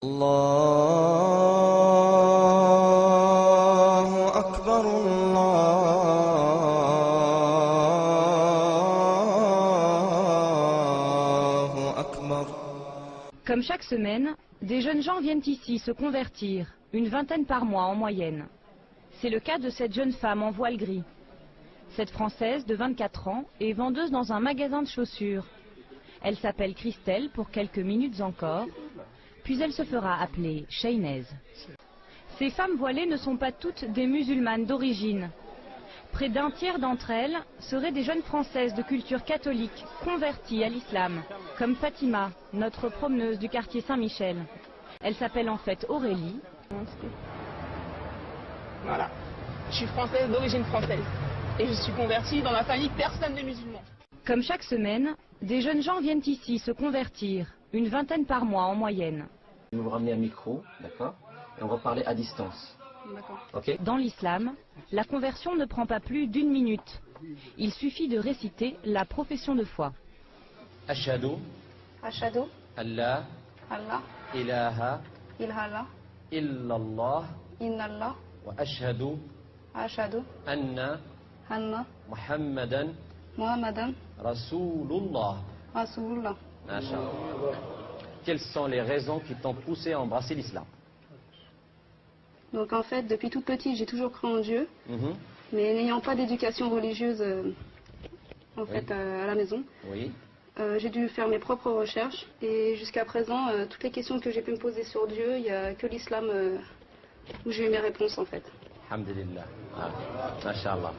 الله أكبر الله أكبر. Comme chaque semaine, des jeunes gens viennent ici se convertir, une vingtaine par mois en moyenne. C'est le cas de cette jeune femme en voile gris. Cette Française de 24 ans est vendeuse dans un magasin de chaussures. Elle s'appelle Christelle pour quelques minutes encore, puis elle se fera appeler Shaynez. Ces femmes voilées ne sont pas toutes des musulmanes d'origine. Près d'un tiers d'entre elles seraient des jeunes Françaises de culture catholique converties à l'islam, comme Fatima, notre promeneuse du quartier Saint-Michel. Elle s'appelle en fait Aurélie. Voilà, je suis française d'origine française et je suis convertie dans ma famille, personne n'est musulman. Comme chaque semaine, des jeunes gens viennent ici se convertir, une vingtaine par mois en moyenne. Je vais vous ramener un micro, d'accord? Et on va parler à distance. D'accord. Ok? Dans l'islam, la conversion ne prend pas plus d'1 minute. Il suffit de réciter la profession de foi. Ashhadu Ashhadu an la Allah ilaha ilaha illallah illallah wa ashhadu ashhadu anna anna Muhammadan Muhammadan Rasulullah. Rasulullah. Masha'Allah. Quelles sont les raisons qui t'ont poussé à embrasser l'islam? Donc en fait, depuis toute petite, j'ai toujours cru en Dieu, mais n'ayant pas d'éducation religieuse à la maison, Oui. j'ai dû faire mes propres recherches et jusqu'à présent, toutes les questions que j'ai pu me poser sur Dieu, il n'y a que l'islam où j'ai eu mes réponses en fait. Alhamdulillah. Masha'Allah.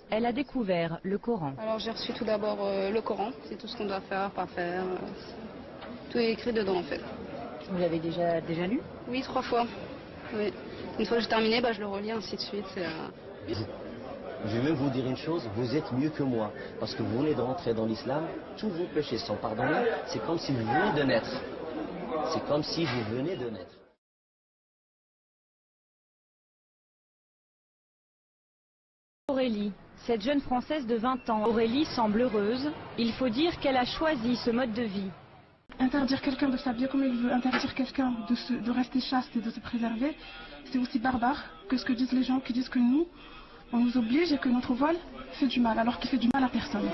Elle a découvert le Coran. Alors j'ai reçu tout d'abord le Coran, c'est tout ce qu'on doit faire, pas faire. Tout est écrit dedans en fait. Vous l'avez déjà lu? Oui, 3 fois. Oui. Une fois que j'ai terminé, je le relis, ainsi de suite. Je vais même vous dire une chose, vous êtes mieux que moi. Parce que vous venez de rentrer dans l'islam, tous vos péchés sont pardonnés. C'est comme si vous venez de naître. C'est comme si vous venez de naître. Aurélie, cette jeune Française de 20 ans. Aurélie semble heureuse. Il faut dire qu'elle a choisi ce mode de vie. Interdire quelqu'un de s'habiller comme il veut, interdire quelqu'un de rester chaste et de se préserver, c'est aussi barbare que ce que disent les gens qui disent que nous, on nous oblige et que notre voile fait du mal, alors qu'il fait du mal à personne.